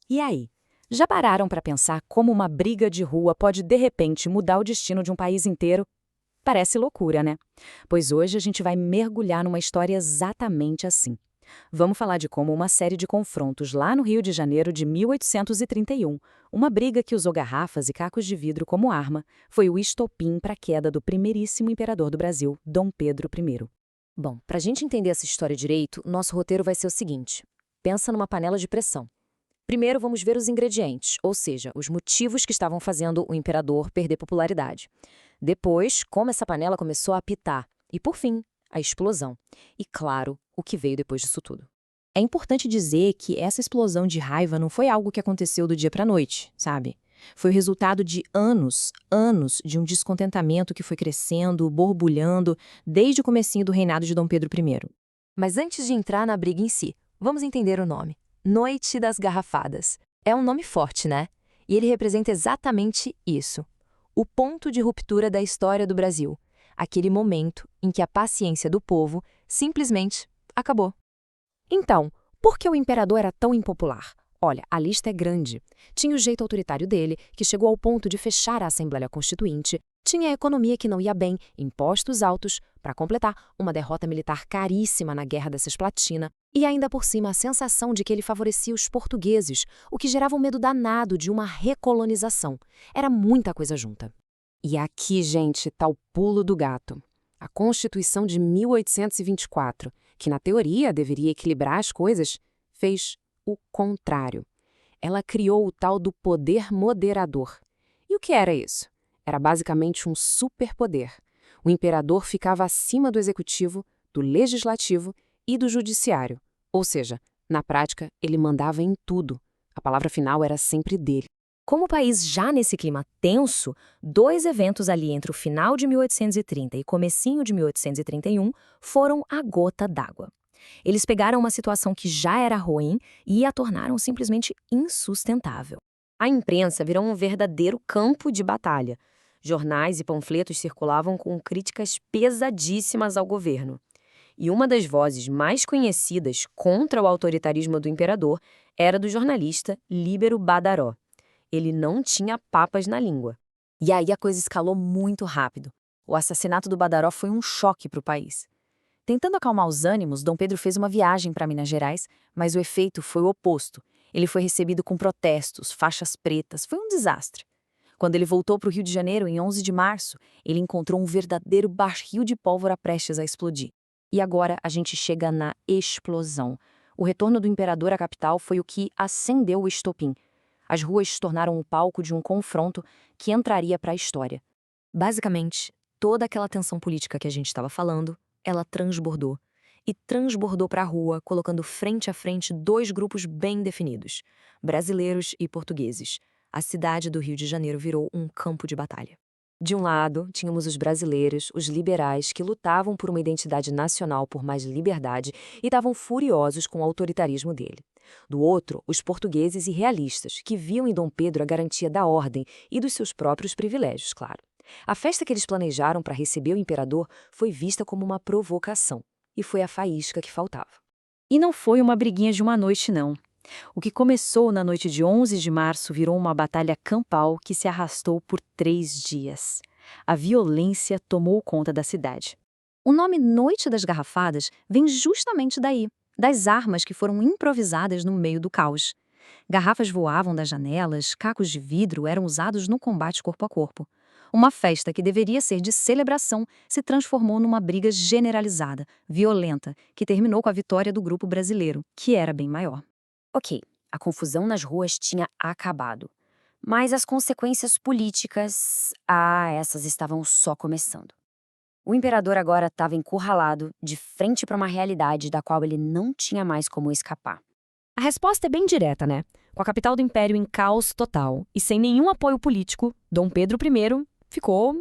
E aí? Já pararam para pensar como uma briga de rua pode de repente mudar o destino de um país inteiro? Parece loucura, né? Pois hoje a gente vai mergulhar numa história exatamente assim. Vamos falar de como uma série de confrontos lá no Rio de Janeiro de 1831, uma briga que usou garrafas e cacos de vidro como arma, foi o estopim para a queda do primeiríssimo imperador do Brasil, Dom Pedro I. Bom, para a gente entender essa história direito, nosso roteiro vai ser o seguinte. Pensa numa panela de pressão. Primeiro vamos ver os ingredientes, ou seja, os motivos que estavam fazendo o imperador perder popularidade. Depois, como essa panela começou a apitar. E, por fim, a explosão. E, claro, o que veio depois disso tudo. É importante dizer que essa explosão de raiva não foi algo que aconteceu do dia para a noite, sabe? Foi o resultado de anos de um descontentamento que foi crescendo, borbulhando, desde o comecinho do reinado de Dom Pedro I. Mas antes de entrar na briga em si, vamos entender o nome. Noite das Garrafadas. É um nome forte, né? E ele representa exatamente isso. O ponto de ruptura da história do Brasil. Aquele momento em que a paciência do povo simplesmente acabou. Então, por que o imperador era tão impopular? Olha, a lista é grande. Tinha o jeito autoritário dele, que chegou ao ponto de fechar a Assembleia Constituinte. Tinha a economia que não ia bem, impostos altos, para completar, uma derrota militar caríssima na Guerra da Cisplatina. E ainda por cima a sensação de que ele favorecia os portugueses, o que gerava um medo danado de uma recolonização. Era muita coisa junta. E aqui, gente, tá o pulo do gato. A Constituição de 1824, que na teoria deveria equilibrar as coisas, fez o contrário. Ela criou o tal do poder moderador. E o que era isso? Era basicamente um superpoder. O imperador ficava acima do executivo, do legislativo e do judiciário. Ou seja, na prática, ele mandava em tudo. A palavra final era sempre dele. Como o país já nesse clima tenso, dois eventos ali entre o final de 1830 e comecinho de 1831 foram a gota d'água. Eles pegaram uma situação que já era ruim e a tornaram simplesmente insustentável. A imprensa virou um verdadeiro campo de batalha. Jornais e panfletos circulavam com críticas pesadíssimas ao governo. E uma das vozes mais conhecidas contra o autoritarismo do imperador era do jornalista Líbero Badaró. Ele não tinha papas na língua. E aí a coisa escalou muito rápido. O assassinato do Badaró foi um choque para o país. Tentando acalmar os ânimos, Dom Pedro fez uma viagem para Minas Gerais, mas o efeito foi o oposto. Ele foi recebido com protestos, faixas pretas, foi um desastre. Quando ele voltou para o Rio de Janeiro, em 11 de março, ele encontrou um verdadeiro barril de pólvora prestes a explodir. E agora a gente chega na explosão. O retorno do imperador à capital foi o que acendeu o estopim. As ruas se tornaram o palco de um confronto que entraria para a história. Basicamente, toda aquela tensão política que a gente estava falando, ela transbordou. E transbordou para a rua, colocando frente a frente dois grupos bem definidos, brasileiros e portugueses. A cidade do Rio de Janeiro virou um campo de batalha. De um lado, tínhamos os brasileiros, os liberais, que lutavam por uma identidade nacional por mais liberdade e estavam furiosos com o autoritarismo dele. Do outro, os portugueses e realistas, que viam em Dom Pedro a garantia da ordem e dos seus próprios privilégios, claro. A festa que eles planejaram para receber o imperador foi vista como uma provocação, e foi a faísca que faltava. E não foi uma briguinha de uma noite, não. O que começou na noite de 11 de março virou uma batalha campal que se arrastou por 3 dias. A violência tomou conta da cidade. O nome Noite das Garrafadas vem justamente daí, das armas que foram improvisadas no meio do caos. Garrafas voavam das janelas, cacos de vidro eram usados no combate corpo a corpo. Uma festa que deveria ser de celebração se transformou numa briga generalizada, violenta, que terminou com a vitória do grupo brasileiro, que era bem maior. Ok, a confusão nas ruas tinha acabado. Mas as consequências políticas, essas estavam só começando. O imperador agora estava encurralado, de frente para uma realidade da qual ele não tinha mais como escapar. A resposta é bem direta, né? Com a capital do império em caos total e sem nenhum apoio político, Dom Pedro I ficou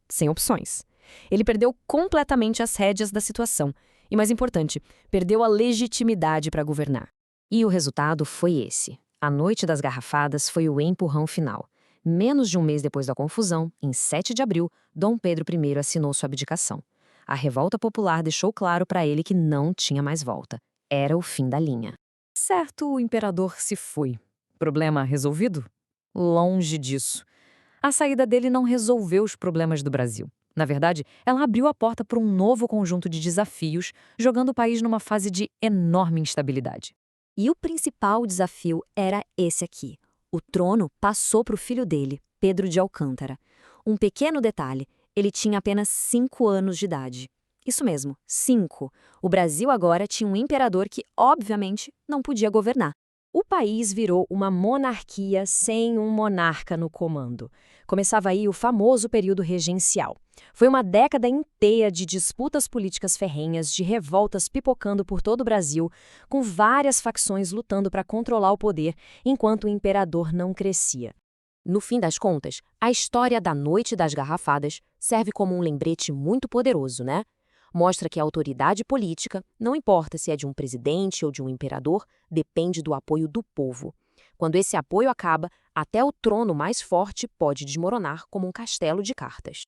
sem opções. Ele perdeu completamente as rédeas da situação e, mais importante, perdeu a legitimidade para governar. E o resultado foi esse. A Noite das Garrafadas foi o empurrão final. Menos de um mês depois da confusão, em 7 de abril, Dom Pedro I assinou sua abdicação. A revolta popular deixou claro para ele que não tinha mais volta. Era o fim da linha. Certo, o imperador se foi. Problema resolvido? Longe disso. A saída dele não resolveu os problemas do Brasil. Na verdade, ela abriu a porta para um novo conjunto de desafios, jogando o país numa fase de enorme instabilidade. E o principal desafio era esse aqui. O trono passou para o filho dele, Pedro de Alcântara. Um pequeno detalhe, ele tinha apenas 5 anos de idade. Isso mesmo, 5. O Brasil agora tinha um imperador que, obviamente, não podia governar. O país virou uma monarquia sem um monarca no comando. Começava aí o famoso período regencial. Foi uma década inteira de disputas políticas ferrenhas, de revoltas pipocando por todo o Brasil, com várias facções lutando para controlar o poder, enquanto o imperador não crescia. No fim das contas, a história da Noite das Garrafadas serve como um lembrete muito poderoso, né? Mostra que a autoridade política, não importa se é de um presidente ou de um imperador, depende do apoio do povo. Quando esse apoio acaba, até o trono mais forte pode desmoronar como um castelo de cartas.